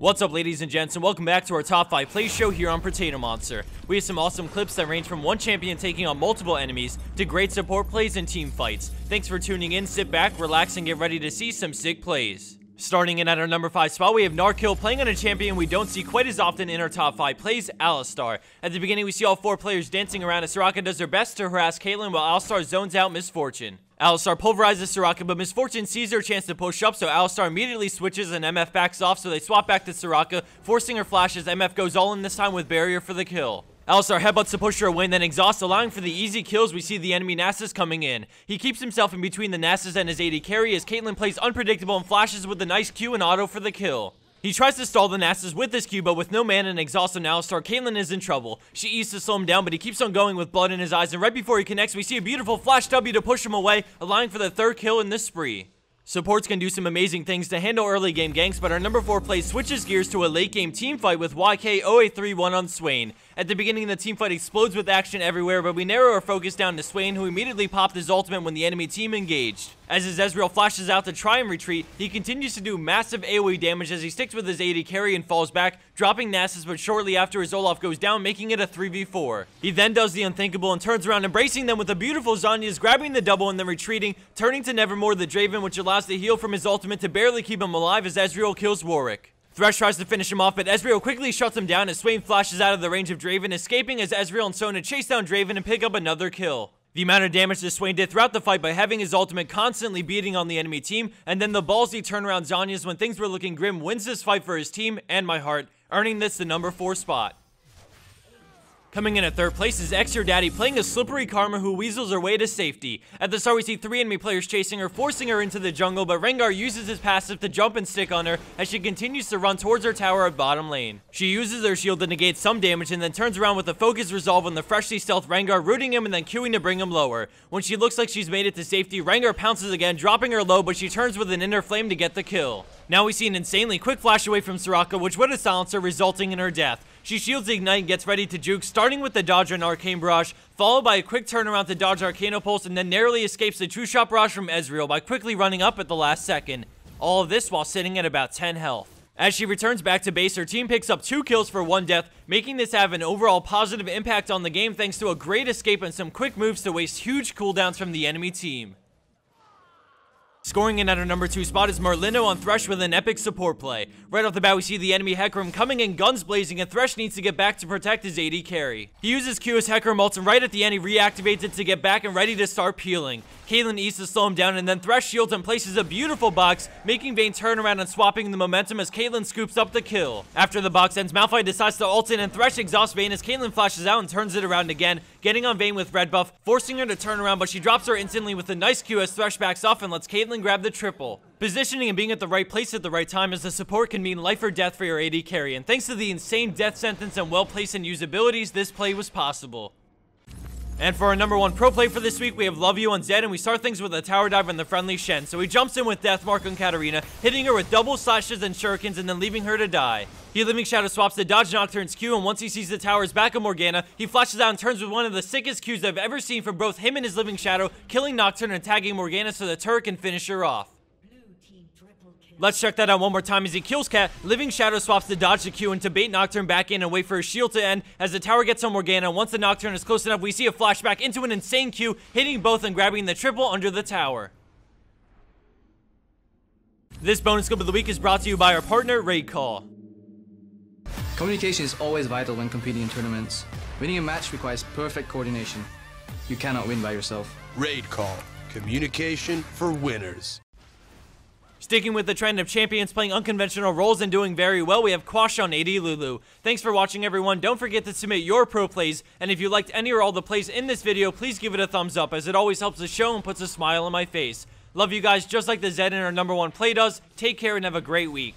What's up, ladies and gents, and welcome back to our top 5 play show here on Protatomonster. We have some awesome clips that range from one champion taking on multiple enemies to great support plays and team fights. Thanks for tuning in, sit back, relax, and get ready to see some sick plays. Starting in at our number 5 spot, we have Gnarrkill playing on a champion we don't see quite as often in our top 5 plays, Alistar. At the beginning, we see all 4 players dancing around as Soraka does her best to harass Caitlyn while Alistar zones out Misfortune. Alistar pulverizes Soraka, but Misfortune sees her chance to push up, so Alistar immediately switches and MF backs off, so they swap back to Soraka, forcing her flash as MF goes all in this time with barrier for the kill. Alistar headbutts to push her away and then exhausts, allowing for the easy kills. We see the enemy Nasus coming in. He keeps himself in between the Nasus and his AD carry as Caitlyn plays unpredictable and flashes with a nice Q and auto for the kill. He tries to stall the Nasus with this Q, but with no mana and exhaust on Alistar, Caitlyn is in trouble. She eats to slow him down, but he keeps on going with blood in his eyes, and right before he connects, we see a beautiful flash W to push him away, allowing for the 3rd kill in this spree. Supports can do some amazing things to handle early game ganks, but our number 4 play switches gears to a late game team fight with YK0831 on Swain. At the beginning, the team fight explodes with action everywhere, but we narrow our focus down to Swain, who immediately popped his ultimate when the enemy team engaged. As his Ezreal flashes out to try and retreat, he continues to do massive AoE damage as he sticks with his AD carry and falls back, dropping Nasus, but shortly after his Olaf goes down, making it a 3v4. He then does the unthinkable and turns around, embracing them with a beautiful Zhonya's, grabbing the double and then retreating, turning to Nevermore the Draven, which allows the heal from his ultimate to barely keep him alive as Ezreal kills Warwick. Thresh tries to finish him off, but Ezreal quickly shuts him down as Swain flashes out of the range of Draven, escaping as Ezreal and Sona chase down Draven and pick up another kill. The amount of damage that Swain did throughout the fight by having his ultimate constantly beating on the enemy team, and then the ballsy turnaround Zhonya's when things were looking grim wins this fight for his team and my heart, earning this the number 4 spot. Coming in at 3rd place is xYourdady playing a slippery Karma who weasels her way to safety. At the start, we see 3 enemy players chasing her, forcing her into the jungle, but Rengar uses his passive to jump and stick on her as she continues to run towards her tower at bottom lane. She uses her shield to negate some damage and then turns around with a focused resolve on the freshly stealth Rengar, rooting him and then queuing to bring him lower. When she looks like she's made it to safety, Rengar pounces again, dropping her low, but she turns with an inner flame to get the kill. Now we see an insanely quick flash away from Soraka, which would have silenced her, resulting in her death. She shields the Ignite and gets ready to juke, starting with the dodge and Arcane Barrage, followed by a quick turnaround to dodge Arcano Pulse, and then narrowly escapes the True Shot Barrage from Ezreal by quickly running up at the last second. All of this while sitting at about 10 health. As she returns back to base, her team picks up 2 kills for 1 death, making this have an overall positive impact on the game thanks to a great escape and some quick moves to waste huge cooldowns from the enemy team. Scoring in at our number 2 spot is Marlino on Thresh with an epic support play. Right off the bat, we see the enemy Hecarim coming in guns blazing, and Thresh needs to get back to protect his AD carry. He uses Q as Hecarim ults, and right at the end, he reactivates it to get back and ready to start peeling. Caitlyn eats to slow him down, and then Thresh shields and places a beautiful box, making Vayne turn around and swapping the momentum as Caitlyn scoops up the kill. After the box ends, Malphite decides to ult in, and Thresh exhausts Vayne as Caitlyn flashes out and turns it around again, getting on Vayne with red buff, forcing her to turn around, but she drops her instantly with a nice Q as Thresh backs off and lets Caitlyn grab the triple. Positioning and being at the right place at the right time as the support can mean life or death for your AD carry, and thanks to the insane death sentence and well-placed and usabilities, this play was possible. And for our number 1 pro play for this week, we have LoveYou on Zed, and we start things with a tower dive on the friendly Shen. So he jumps in with Deathmark on Katarina, hitting her with double slashes and shurikens and then leaving her to die. He Living Shadow swaps to dodge Nocturne's Q, and once he sees the tower's back of Morgana, he flashes out and turns with one of the sickest Qs I've ever seen from both him and his Living Shadow, killing Nocturne and tagging Morgana so the turret can finish her off. Let's check that out one more time as he kills Cat. Living Shadow swaps to dodge the Q and to bait Nocturne back in and wait for his shield to end as the tower gets on Morgana. Once the Nocturne is close enough, we see a flashback into an insane Q, hitting both and grabbing the triple under the tower. This bonus clip of the week is brought to you by our partner, Raid Call. Communication is always vital when competing in tournaments. Winning a match requires perfect coordination. You cannot win by yourself. Raid Call. Communication for winners. Sticking with the trend of champions playing unconventional roles and doing very well, we have Quash on AD Lulu. Thanks for watching, everyone. Don't forget to submit your pro plays, and if you liked any or all the plays in this video, please give it a thumbs up, as it always helps the show and puts a smile on my face. Love you guys just like the Zed in our number 1 play does. Take care and have a great week.